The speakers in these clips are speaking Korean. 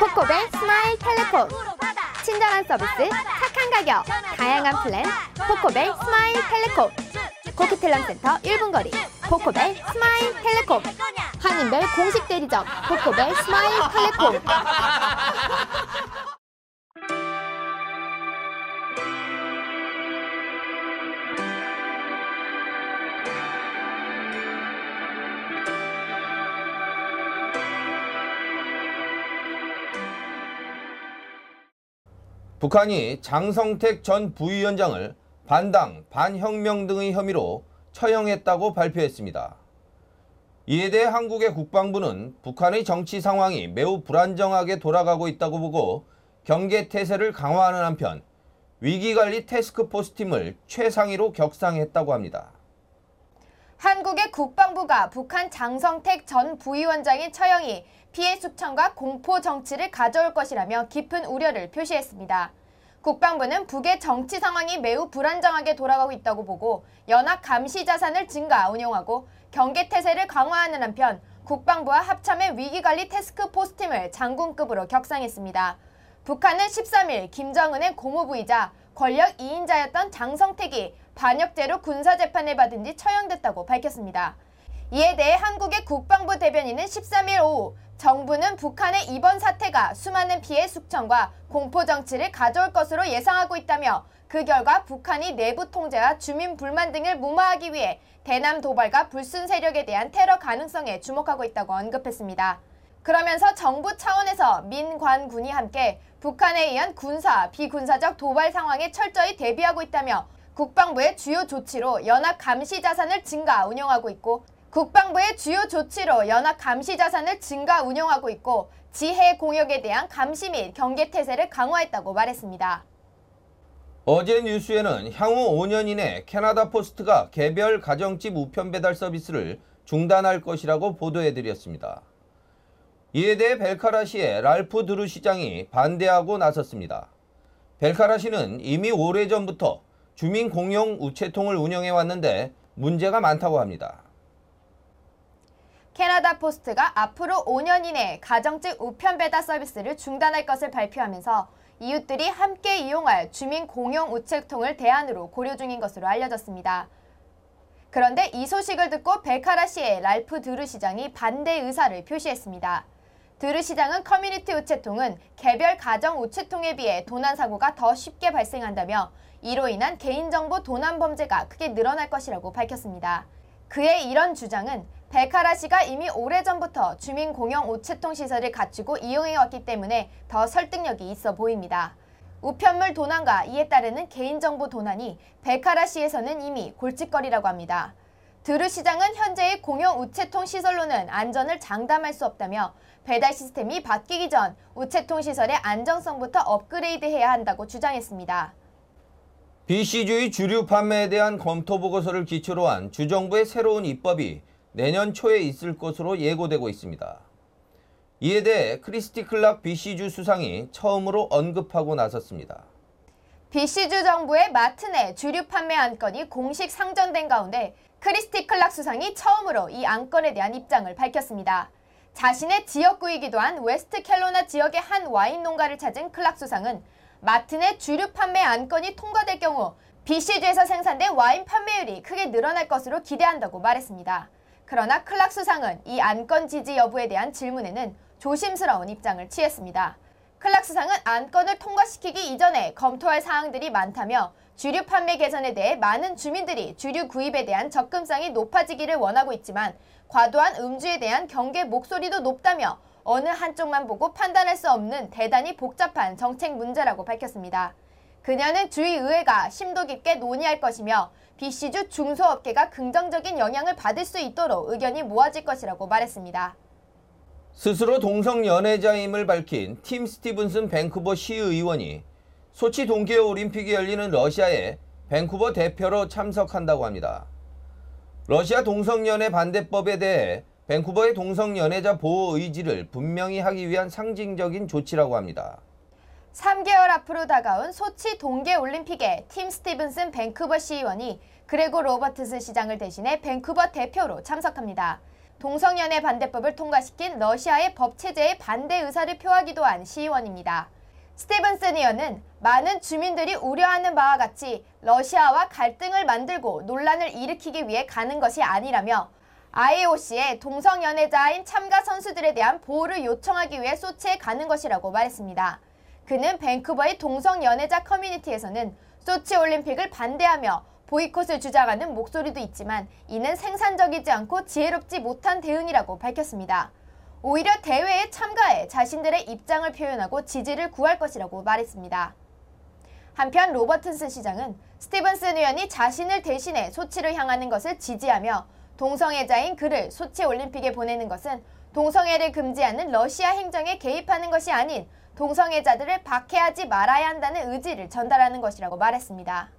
코코벨 스마일 텔레콤. 친절한 서비스, 착한 가격, 다양한 플랜. 코코벨 스마일 텔레콤. 코키텔남센터 1분 거리. 코코벨 스마일 텔레콤. 한인벨 공식 대리점. 코코벨 스마일 텔레콤. 북한이 장성택 전 부위원장을 반당, 반혁명 등의 혐의로 처형했다고 발표했습니다. 이에 대해 한국의 국방부는 북한의 정치 상황이 매우 불안정하게 돌아가고 있다고 보고 경계태세를 강화하는 한편 위기관리 태스크포스 팀을 최상위로 격상했다고 합니다. 한국의 국방부가 북한 장성택 전 부위원장의 처형이 피해 숙청과 공포 정치를 가져올 것이라며 깊은 우려를 표시했습니다. 국방부는 북의 정치 상황이 매우 불안정하게 돌아가고 있다고 보고 연합 감시 자산을 증가 운용하고 경계태세를 강화하는 한편 국방부와 합참의 위기관리 태스크포스 팀을 장군급으로 격상했습니다. 북한은 13일 김정은의 고모부이자 권력 2인자였던 장성택이 반역죄로 군사재판을 받은 뒤 처형됐다고 밝혔습니다. 이에 대해 한국의 국방부 대변인은 13일 오후 정부는 북한의 이번 사태가 수많은 피해 숙청과 공포 정치를 가져올 것으로 예상하고 있다며 그 결과 북한이 내부 통제와 주민 불만 등을 무마하기 위해 대남 도발과 불순 세력에 대한 테러 가능성에 주목하고 있다고 언급했습니다. 그러면서 정부 차원에서 민관군이 함께 북한에 의한 군사, 비군사적 도발 상황에 철저히 대비하고 있다며 국방부의 주요 조치로 연합 감시 자산을 증가 운용하고 있고 지해 공역에 대한 감시 및 경계태세를 강화했다고 말했습니다. 어제 뉴스에는 향후 5년 이내 캐나다 포스트가 개별 가정집 우편 배달 서비스를 중단할 것이라고 보도해드렸습니다. 이에 대해 벨카라시의 랄프 드루 시장이 반대하고 나섰습니다. 벨카라시는 이미 오래전부터 주민 공용 우체통을 운영해왔는데 문제가 많다고 합니다. 캐나다 포스트가 앞으로 5년 이내 가정집 우편 배달 서비스를 중단할 것을 발표하면서 이웃들이 함께 이용할 주민 공용 우체통을 대안으로 고려 중인 것으로 알려졌습니다. 그런데 이 소식을 듣고 벨카라시의 랄프 드루 시장이 반대 의사를 표시했습니다. 드루 시장은 커뮤니티 우체통은 개별 가정 우체통에 비해 도난 사고가 더 쉽게 발생한다며 이로 인한 개인정보 도난 범죄가 크게 늘어날 것이라고 밝혔습니다. 그의 이런 주장은 벨카라시가 이미 오래전부터 주민 공용 우체통 시설을 갖추고 이용해왔기 때문에 더 설득력이 있어 보입니다. 우편물 도난과 이에 따르는 개인정보 도난이 벨카라시에서는 이미 골칫거리라고 합니다. 드루 시장은 현재의 공용 우체통 시설로는 안전을 장담할 수 없다며 배달 시스템이 바뀌기 전 우체통 시설의 안정성부터 업그레이드해야 한다고 주장했습니다. BC주의 주류 판매에 대한 검토 보고서를 기초로 한 주정부의 새로운 입법이 내년 초에 있을 것으로 예고되고 있습니다. 이에 대해 크리스티 클락 BC주 수상이 처음으로 언급하고 나섰습니다. BC주 정부의 마트내 주류 판매 안건이 공식 상정된 가운데 크리스티 클락 수상이 처음으로 이 안건에 대한 입장을 밝혔습니다. 자신의 지역구이기도 한 웨스트캐로나 지역의 한 와인 농가를 찾은 클락 수상은 마트 내 주류 판매 안건이 통과될 경우 BC주에서 생산된 와인 판매율이 크게 늘어날 것으로 기대한다고 말했습니다. 그러나 클락 수상은 이 안건 지지 여부에 대한 질문에는 조심스러운 입장을 취했습니다. 클락 수상은 안건을 통과시키기 이전에 검토할 사항들이 많다며 주류 판매 개선에 대해 많은 주민들이 주류 구입에 대한 접근성이 높아지기를 원하고 있지만 과도한 음주에 대한 경계 목소리도 높다며 어느 한쪽만 보고 판단할 수 없는 대단히 복잡한 정책 문제라고 밝혔습니다. 그녀는 주의의회가 심도 깊게 논의할 것이며 BC주 중소업계가 긍정적인 영향을 받을 수 있도록 의견이 모아질 것이라고 말했습니다. 스스로 동성 연애자임을 밝힌 팀 스티븐슨 밴쿠버 시의원이 소치 동계올림픽이 열리는 러시아에 밴쿠버 대표로 참석한다고 합니다. 러시아 동성연애 반대법에 대해 밴쿠버의 동성연애자 보호 의지를 분명히 하기 위한 상징적인 조치라고 합니다. 3개월 앞으로 다가온 소치 동계올림픽에 팀 스티븐슨 밴쿠버 시의원이 그레고 로버트스 시장을 대신해 밴쿠버 대표로 참석합니다. 동성연애 반대법을 통과시킨 러시아의 법 체제에 반대 의사를 표하기도 한 시의원입니다. 스티븐슨 의원은 많은 주민들이 우려하는 바와 같이 러시아와 갈등을 만들고 논란을 일으키기 위해 가는 것이 아니라며 IOC에 동성연애자인 참가 선수들에 대한 보호를 요청하기 위해 소치에 가는 것이라고 말했습니다. 그는 밴쿠버의 동성연애자 커뮤니티에서는 소치 올림픽을 반대하며 보이콧을 주장하는 목소리도 있지만 이는 생산적이지 않고 지혜롭지 못한 대응이라고 밝혔습니다. 오히려 대회에 참가해 자신들의 입장을 표현하고 지지를 구할 것이라고 말했습니다. 한편 로버튼스 시장은 스티븐슨 의원이 자신을 대신해 소치를 향하는 것을 지지하며 동성애자인 그를 소치 올림픽에 보내는 것은 동성애를 금지하는 러시아 행정에 개입하는 것이 아닌 동성애자들을 박해하지 말아야 한다는 의지를 전달하는 것이라고 말했습니다.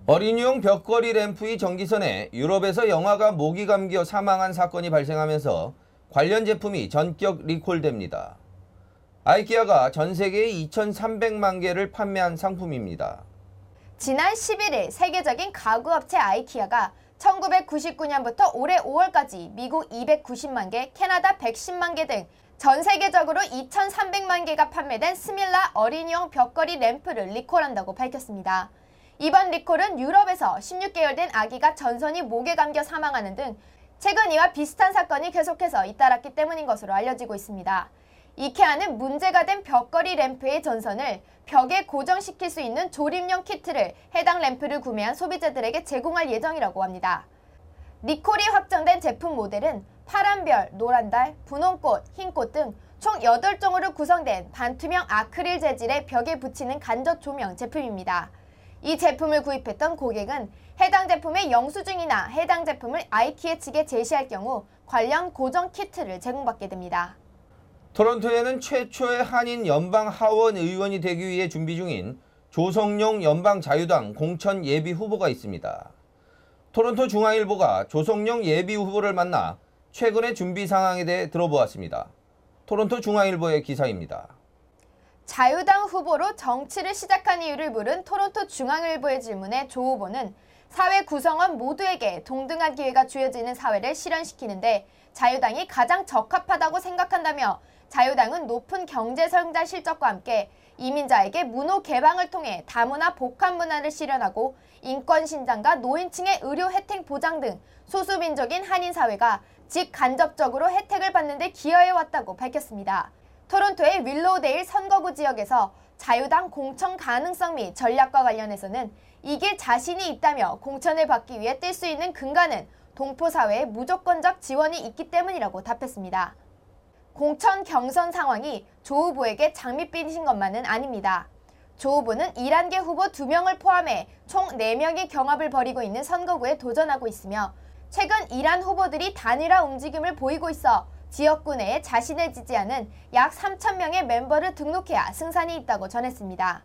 어린이용 벽걸이 램프의 전기선에 유럽에서 영아가 모기 감겨 사망한 사건이 발생하면서 관련 제품이 전격 리콜됩니다. 아이키아가 전 세계에 2,300만 개를 판매한 상품입니다. 지난 11일 세계적인 가구업체 아이키아가 1999년부터 올해 5월까지 미국 290만 개, 캐나다 110만 개 등 전 세계적으로 2,300만 개가 판매된 스밀라 어린이용 벽걸이 램프를 리콜한다고 밝혔습니다. 이번 리콜은 유럽에서 16개월 된 아기가 전선이 목에 감겨 사망하는 등 최근 이와 비슷한 사건이 계속해서 잇따랐기 때문인 것으로 알려지고 있습니다. 이케아는 문제가 된 벽걸이 램프의 전선을 벽에 고정시킬 수 있는 조립용 키트를 해당 램프를 구매한 소비자들에게 제공할 예정이라고 합니다. 리콜이 확정된 제품 모델은 파란별, 노란달, 분홍꽃, 흰꽃 등 총 8종으로 구성된 반투명 아크릴 재질의 벽에 붙이는 간접 조명 제품입니다. 이 제품을 구입했던 고객은 해당 제품의 영수증이나 해당 제품을 아이키아 측에 제시할 경우 관련 고정 키트를 제공받게 됩니다. 토론토에는 최초의 한인 연방 하원 의원이 되기 위해 준비 중인 조성용 연방 자유당 공천 예비 후보가 있습니다. 토론토 중앙일보가 조성용 예비 후보를 만나 최근의 준비 상황에 대해 들어보았습니다. 토론토 중앙일보의 기사입니다. 자유당 후보로 정치를 시작한 이유를 물은 토론토 중앙일보의 질문에 조 후보는 사회 구성원 모두에게 동등한 기회가 주어지는 사회를 실현시키는데 자유당이 가장 적합하다고 생각한다며 자유당은 높은 경제 성장 실적과 함께 이민자에게 문호 개방을 통해 다문화 복합 문화를 실현하고 인권 신장과 노인층의 의료 혜택 보장 등 소수민족인 한인 사회가 직간접적으로 혜택을 받는 데 기여해왔다고 밝혔습니다. 토론토의 윌로우데일 선거구 지역에서 자유당 공천 가능성 및 전략과 관련해서는 이길 자신이 있다며 공천을 받기 위해 뛸 수 있는 근간은 동포 사회의 무조건적 지원이 있기 때문이라고 답했습니다. 공천 경선 상황이 조 후보에게 장밋빛인 것만은 아닙니다. 조 후보는 이란계 후보 2명을 포함해 총 4명이 경합을 벌이고 있는 선거구에 도전하고 있으며 최근 이란 후보들이 단일화 움직임을 보이고 있어 지역구 내에 자신을 지지하는 약 3,000명의 멤버를 등록해야 승산이 있다고 전했습니다.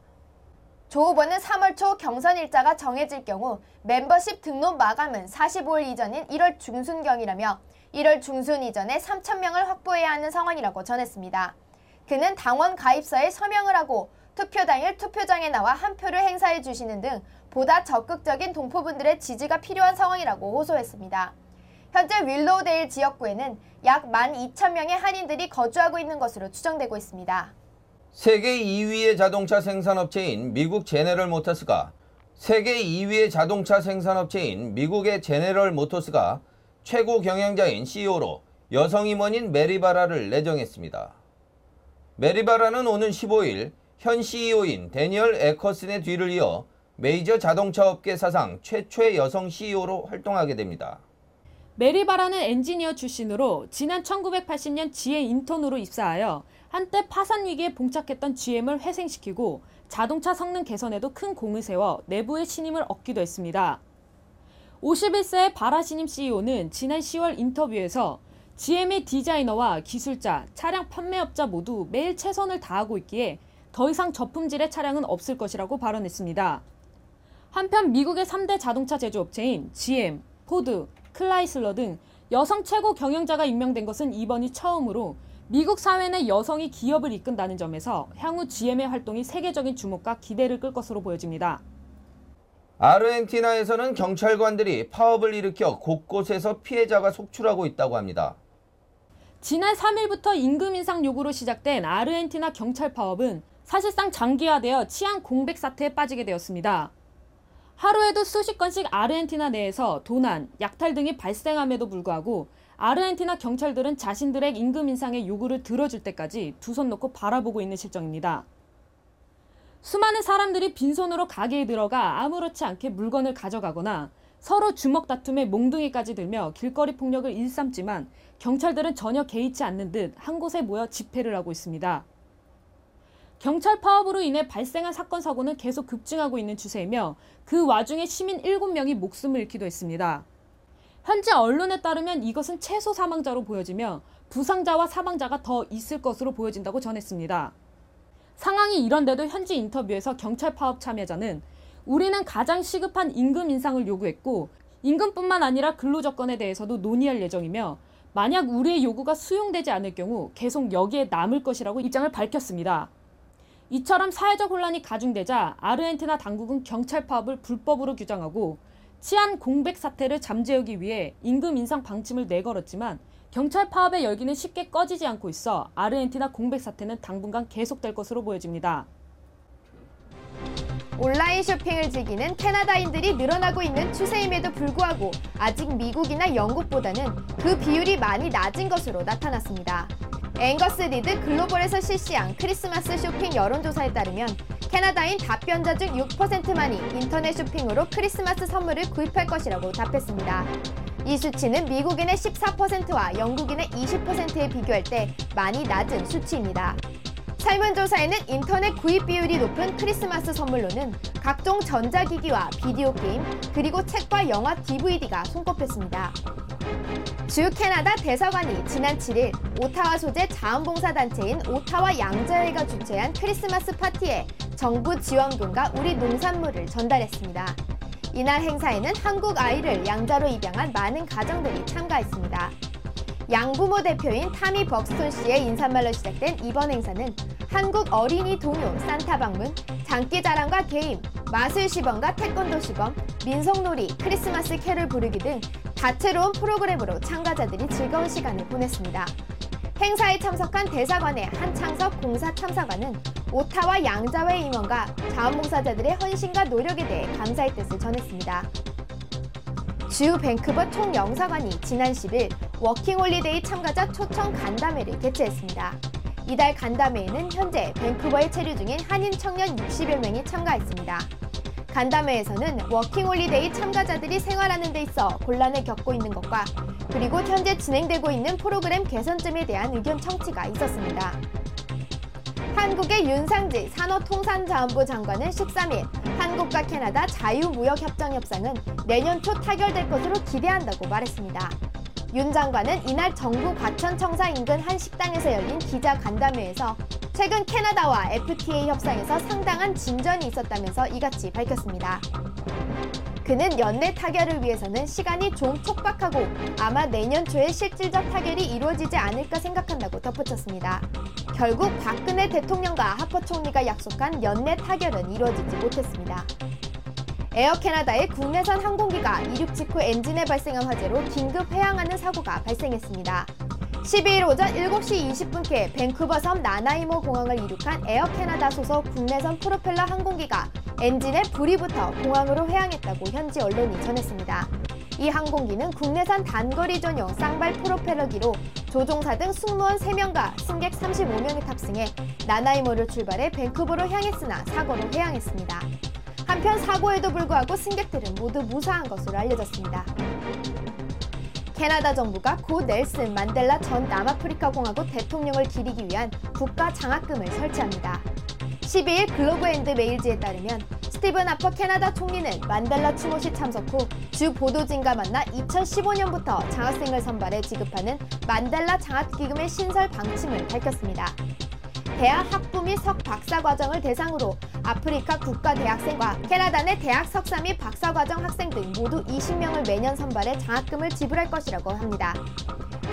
조 후보는 3월 초 경선 일자가 정해질 경우 멤버십 등록 마감은 45일 이전인 1월 중순경이라며 1월 중순 이전에 3,000명을 확보해야 하는 상황이라고 전했습니다. 그는 당원 가입서에 서명을 하고 투표 당일 투표장에 나와 한 표를 행사해 주시는 등 보다 적극적인 동포분들의 지지가 필요한 상황이라고 호소했습니다. 현재 윌로우데일 지역구에는 약 12,000명의 한인들이 거주하고 있는 것으로 추정되고 있습니다. 세계 2위의 자동차 생산업체인 미국 제네럴 모터스가 세계 2위의 자동차 생산업체인 미국의 제네럴 모터스가 최고 경영자인 CEO로 여성 임원인 메리 바라를 내정했습니다. 메리 바라는 오는 15일 현 CEO인 데니얼 에커슨의 뒤를 이어 메이저 자동차 업계 사상 최초의 여성 CEO로 활동하게 됩니다. 메리 바라는 엔지니어 출신으로 지난 1980년 GM 인턴으로 입사하여 한때 파산 위기에 봉착했던 GM을 회생시키고 자동차 성능 개선에도 큰 공을 세워 내부의 신임을 얻기도 했습니다. 51세의 바라 신임 CEO는 지난 10월 인터뷰에서 GM의 디자이너와 기술자, 차량 판매업자 모두 매일 최선을 다하고 있기에 더 이상 저품질의 차량은 없을 것이라고 발언했습니다. 한편 미국의 3대 자동차 제조업체인 GM, 포드, 클라이슬러 등 여성 최고 경영자가 임명된 것은 이번이 처음으로 미국 사회 내 여성이 기업을 이끈다는 점에서 향후 GM의 활동이 세계적인 주목과 기대를 끌 것으로 보여집니다. 아르헨티나에서는 경찰관들이 파업을 일으켜 곳곳에서 피해자가 속출하고 있다고 합니다. 지난 3일부터 임금 인상 요구로 시작된 아르헨티나 경찰 파업은 사실상 장기화되어 치안 공백 사태에 빠지게 되었습니다. 하루에도 수십 건씩 아르헨티나 내에서 도난, 약탈 등이 발생함에도 불구하고 아르헨티나 경찰들은 자신들의 임금 인상의 요구를 들어줄 때까지 두 손 놓고 바라보고 있는 실정입니다. 수많은 사람들이 빈손으로 가게에 들어가 아무렇지 않게 물건을 가져가거나 서로 주먹 다툼에 몽둥이까지 들며 길거리 폭력을 일삼지만 경찰들은 전혀 개의치 않는 듯 한 곳에 모여 집회를 하고 있습니다. 경찰 파업으로 인해 발생한 사건 사고는 계속 급증하고 있는 추세이며 그 와중에 시민 7명이 목숨을 잃기도 했습니다. 현재 언론에 따르면 이것은 최소 사망자로 보여지며 부상자와 사망자가 더 있을 것으로 보여진다고 전했습니다. 상황이 이런데도 현지 인터뷰에서 경찰 파업 참여자는 우리는 가장 시급한 임금 인상을 요구했고 임금뿐만 아니라 근로조건에 대해서도 논의할 예정이며 만약 우리의 요구가 수용되지 않을 경우 계속 여기에 남을 것이라고 입장을 밝혔습니다. 이처럼 사회적 혼란이 가중되자 아르헨티나 당국은 경찰 파업을 불법으로 규정하고 치안 공백 사태를 잠재우기 위해 임금 인상 방침을 내걸었지만 경찰 파업의 열기는 쉽게 꺼지지 않고 있어 아르헨티나 공백 사태는 당분간 계속될 것으로 보여집니다. 온라인 쇼핑을 즐기는 캐나다인들이 늘어나고 있는 추세임에도 불구하고 아직 미국이나 영국보다는 그 비율이 많이 낮은 것으로 나타났습니다. 앵거스 리드 글로벌에서 실시한 크리스마스 쇼핑 여론조사에 따르면 캐나다인 답변자 중 6%만이 인터넷 쇼핑으로 크리스마스 선물을 구입할 것이라고 답했습니다. 이 수치는 미국인의 14%와 영국인의 20%에 비교할 때 많이 낮은 수치입니다. 설문조사에는 인터넷 구입 비율이 높은 크리스마스 선물로는 각종 전자기기와 비디오 게임, 그리고 책과 영화 DVD가 손꼽혔습니다. 주 캐나다 대사관이 지난 7일 오타와 소재 자원봉사단체인 오타와 양자회가 주최한 크리스마스 파티에 정부 지원금과 우리 농산물을 전달했습니다. 이날 행사에는 한국 아이를 양자로 입양한 많은 가정들이 참가했습니다. 양부모 대표인 타미 벅스톤 씨의 인사말로 시작된 이번 행사는 한국 어린이 동요 산타 방문, 장기자랑과 게임, 마술 시범과 태권도 시범, 민속놀이, 크리스마스 캐롤 부르기 등 다채로운 프로그램으로 참가자들이 즐거운 시간을 보냈습니다. 행사에 참석한 대사관의 한창석 공사 참사관은 오타와 양자회 임원과 자원봉사자들의 헌신과 노력에 대해 감사의 뜻을 전했습니다. 주 밴쿠버 총영사관이 지난 10일 워킹홀리데이 참가자 초청 간담회를 개최했습니다. 이달 간담회에는 현재 밴쿠버에 체류 중인 한인 청년 60여 명이 참가했습니다. 간담회에서는 워킹홀리데이 참가자들이 생활하는 데 있어 곤란을 겪고 있는 것과 그리고 현재 진행되고 있는 프로그램 개선점에 대한 의견 청취가 있었습니다. 한국의 윤상지 산업통상자원부 장관은 13일 한국과 캐나다 자유무역협정 협상은 내년 초 타결될 것으로 기대한다고 말했습니다. 윤 장관은 이날 정부 과천청사 인근 한 식당에서 열린 기자 간담회에서 최근 캐나다와 FTA 협상에서 상당한 진전이 있었다면서 이같이 밝혔습니다. 그는 연내 타결을 위해서는 시간이 좀 촉박하고 아마 내년 초에 실질적 타결이 이루어지지 않을까 생각한다고 덧붙였습니다. 결국 박근혜 대통령과 하퍼 총리가 약속한 연내 타결은 이루어지지 못했습니다. 에어캐나다의 국내선 항공기가 이륙 직후 엔진에 발생한 화재로 긴급 회항하는 사고가 발생했습니다. 12일 오전 7시 20분께 밴쿠버 섬 나나이모 공항을 이륙한 에어캐나다 소속 국내선 프로펠러 항공기가 엔진에 불이 붙어 공항으로 회항했다고 현지 언론이 전했습니다. 이 항공기는 국내선 단거리 전용 쌍발 프로펠러기로 조종사 등 승무원 3명과 승객 35명이 탑승해 나나이모를 출발해 밴쿠버로 향했으나 사고로 회항했습니다. 한편 사고에도 불구하고 승객들은 모두 무사한 것으로 알려졌습니다. 캐나다 정부가 고 넬슨 만델라 전 남아프리카 공화국 대통령을 기리기 위한 국가 장학금을 설치합니다. 12일 글로브 앤드 메일즈에 따르면 스티븐 하퍼 캐나다 총리는 만델라 추모식 참석 후 주 보도진과 만나 2015년부터 장학생을 선발해 지급하는 만델라 장학기금의 신설 방침을 밝혔습니다. 대학 학부 및 석 박사 과정을 대상으로 아프리카 국가 대학생과 캐나다 내 대학 석사 및 박사 과정 학생 등 모두 20명을 매년 선발해 장학금을 지불할 것이라고 합니다.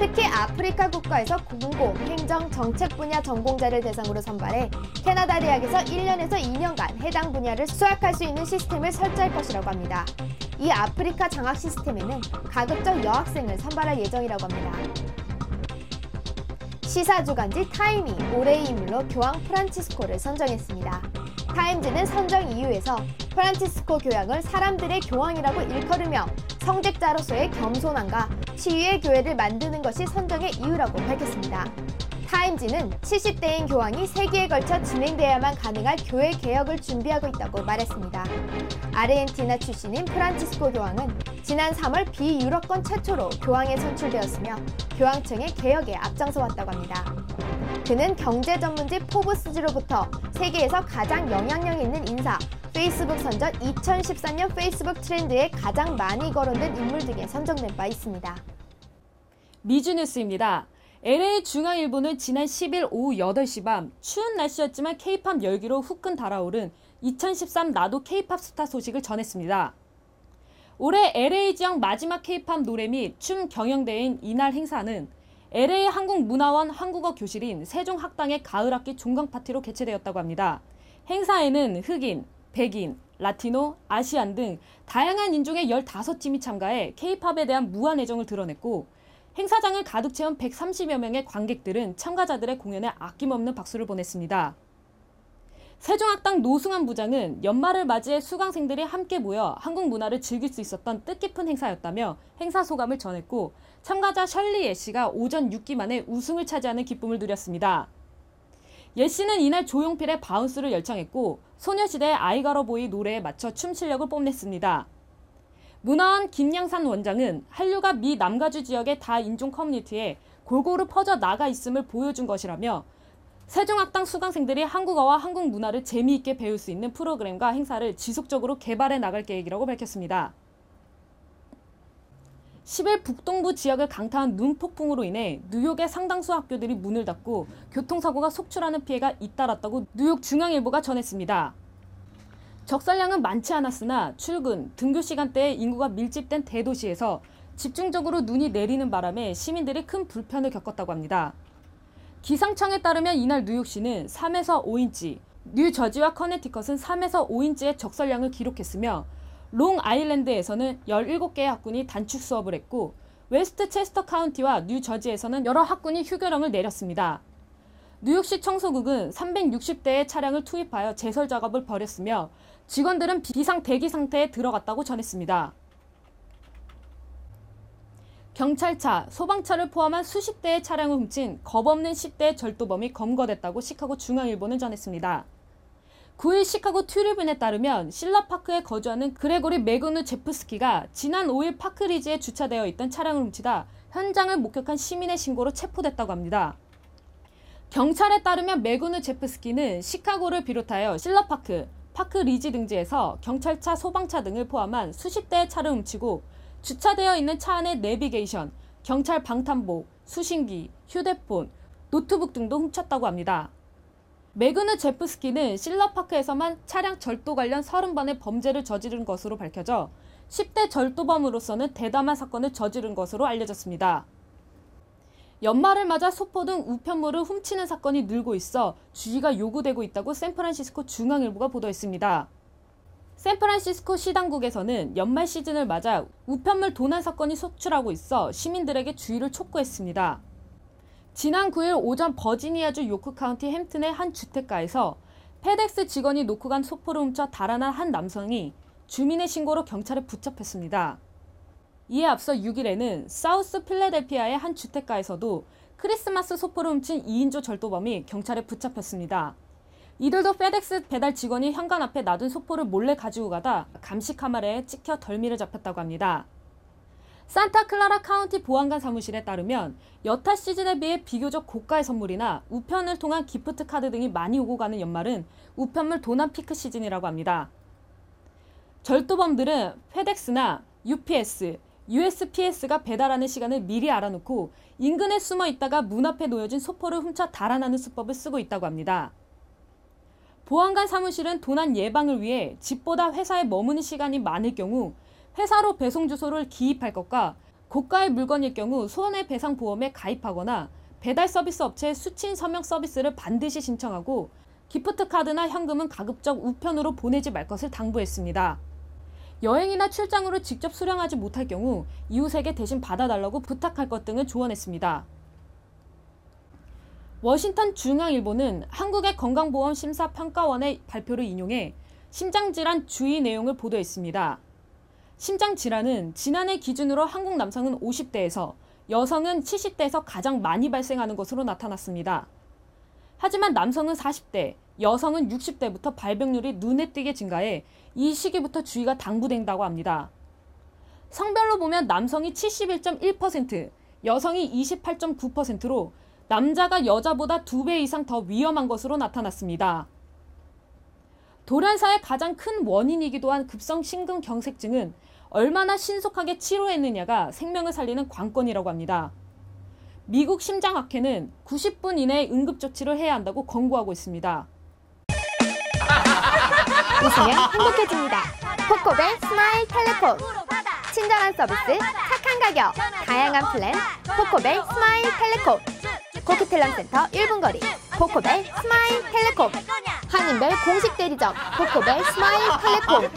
특히 아프리카 국가에서 공고, 행정, 정책 분야 전공자를 대상으로 선발해 캐나다 대학에서 1년에서 2년간 해당 분야를 수학할 수 있는 시스템을 설치할 것이라고 합니다. 이 아프리카 장학 시스템에는 가급적 여학생을 선발할 예정이라고 합니다. 시사주간지 타임이 올해의 인물로 교황 프란치스코를 선정했습니다. 타임즈는 선정 이유에서 프란치스코 교황을 사람들의 교황이라고 일컬으며 성직자로서의 겸손함과 치유의 교회를 만드는 것이 선정의 이유라고 밝혔습니다. 타임즈는 70대인 교황이 세기에 걸쳐 진행돼야만 가능할 교회 개혁을 준비하고 있다고 말했습니다. 아르헨티나 출신인 프란치스코 교황은 지난 3월 비유럽권 최초로 교황에 선출되었으며 교황청의 개혁에 앞장서 왔다고 합니다. 그는 경제 전문지 포브스지로부터 세계에서 가장 영향력 있는 인사, 페이스북 선전 2013년 페이스북 트렌드에 가장 많이 거론된 인물 등에 선정된 바 있습니다. 미주 뉴스입니다. LA 중앙일보는 지난 10일 오후 8시 밤 추운 날씨였지만 K-팝 열기로 후끈 달아오른 2013 나도 K-팝 스타 소식을 전했습니다. 올해 LA 지역 마지막 K-팝 노래 및 춤 경연대회인 이날 행사는 LA 한국문화원 한국어 교실인 세종학당의 가을학기 종강 파티로 개최되었다고 합니다. 행사에는 흑인, 백인, 라티노, 아시안 등 다양한 인종의 15팀이 참가해 K-팝에 대한 무한 애정을 드러냈고 행사장을 가득 채운 130여 명의 관객들은 참가자들의 공연에 아낌없는 박수를 보냈습니다. 세종학당 노승환 부장은 연말을 맞이해 수강생들이 함께 모여 한국 문화를 즐길 수 있었던 뜻깊은 행사였다며 행사 소감을 전했고 참가자 셜리 예씨가 오전 6기 만에 우승을 차지하는 기쁨을 누렸습니다. 예씨는 이날 조용필의 바운스를 열창했고 소녀시대의 I Gotta Boy 노래에 맞춰 춤 실력을 뽐냈습니다. 문화원 김양산 원장은 한류가 미 남가주 지역의 다인종 커뮤니티에 골고루 퍼져 나가 있음을 보여준 것이라며 세종학당 수강생들이 한국어와 한국 문화를 재미있게 배울 수 있는 프로그램과 행사를 지속적으로 개발해 나갈 계획이라고 밝혔습니다. 10일 북동부 지역을 강타한 눈폭풍으로 인해 뉴욕의 상당수 학교들이 문을 닫고 교통사고가 속출하는 피해가 잇따랐다고 뉴욕 중앙일보가 전했습니다. 적설량은 많지 않았으나 출근, 등교 시간대에 인구가 밀집된 대도시에서 집중적으로 눈이 내리는 바람에 시민들이 큰 불편을 겪었다고 합니다. 기상청에 따르면 이날 뉴욕시는 3에서 5인치, 뉴저지와 커네티컷은 3에서 5인치의 적설량을 기록했으며 롱아일랜드에서는 17개의 학군이 단축 수업을 했고 웨스트 체스터 카운티와 뉴저지에서는 여러 학군이 휴교령을 내렸습니다. 뉴욕시 청소국은 360대의 차량을 투입하여 제설 작업을 벌였으며 직원들은 비상 대기 상태에 들어갔다고 전했습니다. 경찰차, 소방차를 포함한 수십 대의 차량을 훔친 겁없는 10대의 절도범이 검거됐다고 시카고 중앙일보는 전했습니다. 9일 시카고 트리뷴에 따르면 실러파크에 거주하는 그레고리 매그누 제프스키가 지난 5일 파크리지에 주차되어 있던 차량을 훔치다 현장을 목격한 시민의 신고로 체포됐다고 합니다. 경찰에 따르면 매그누 제프스키는 시카고를 비롯하여 실러파크, 파크리지 등지에서 경찰차, 소방차 등을 포함한 수십 대의 차를 훔치고 주차되어 있는 차 안의 내비게이션, 경찰 방탄복, 수신기, 휴대폰, 노트북 등도 훔쳤다고 합니다. 매그누 제프스키는 실러파크에서만 차량 절도 관련 30번의 범죄를 저지른 것으로 밝혀져 10대 절도범으로서는 대담한 사건을 저지른 것으로 알려졌습니다. 연말을 맞아 소포 등 우편물을 훔치는 사건이 늘고 있어 주의가 요구되고 있다고 샌프란시스코 중앙일보가 보도했습니다. 샌프란시스코 시당국에서는 연말 시즌을 맞아 우편물 도난 사건이 속출하고 있어 시민들에게 주의를 촉구했습니다. 지난 9일 오전 버지니아주 요크 카운티 햄튼의 한 주택가에서 페덱스 직원이 놓고 간 소포를 훔쳐 달아난 한 남성이 주민의 신고로 경찰에 붙잡혔습니다. 이에 앞서 6일에는 사우스 필라델피아의 한 주택가에서도 크리스마스 소포를 훔친 2인조 절도범이 경찰에 붙잡혔습니다. 이들도 페덱스 배달 직원이 현관 앞에 놔둔 소포를 몰래 가지고 가다 감시 카메라에 찍혀 덜미를 잡혔다고 합니다. 산타클라라 카운티 보안관 사무실에 따르면 여타 시즌에 비해 비교적 고가의 선물이나 우편을 통한 기프트 카드 등이 많이 오고 가는 연말은 우편물 도난 피크 시즌이라고 합니다. 절도범들은 페덱스나 UPS, USPS가 배달하는 시간을 미리 알아놓고 인근에 숨어 있다가 문 앞에 놓여진 소포를 훔쳐 달아나는 수법을 쓰고 있다고 합니다. 보안관 사무실은 도난 예방을 위해 집보다 회사에 머무는 시간이 많을 경우 회사로 배송 주소를 기입할 것과 고가의 물건일 경우 손해배상보험에 가입하거나 배달 서비스 업체의 수취인 서명 서비스를 반드시 신청하고 기프트카드나 현금은 가급적 우편으로 보내지 말 것을 당부했습니다. 여행이나 출장으로 직접 수령하지 못할 경우 이웃에게 대신 받아달라고 부탁할 것 등을 조언했습니다. 워싱턴 중앙일보는 한국의 건강보험심사평가원의 발표를 인용해 심장질환 주의 내용을 보도했습니다. 심장질환은 지난해 기준으로 한국 남성은 50대에서 여성은 70대에서 가장 많이 발생하는 것으로 나타났습니다. 하지만 남성은 40대, 여성은 60대부터 발병률이 눈에 띄게 증가해 이 시기부터 주의가 당부된다고 합니다. 성별로 보면 남성이 71.1%, 여성이 28.9%로 남자가 여자보다 2배 이상 더 위험한 것으로 나타났습니다. 돌연사의 가장 큰 원인이기도 한 급성 심근경색증은 얼마나 신속하게 치료했느냐가 생명을 살리는 관건이라고 합니다. 미국 심장학회는 90분 이내에 응급조치를 해야 한다고 권고하고 있습니다. 웃으면 행복해집니다. 코코벨 스마일 텔레콤. 친절한 서비스, 착한 가격, 다양한 플랜, 코코벨 스마일 텔레콤. 코키텔lam센터 1분 거리, 코코벨 스마일 텔레콤. 한인벨 공식 대리점, 코코벨 스마일 텔레콤.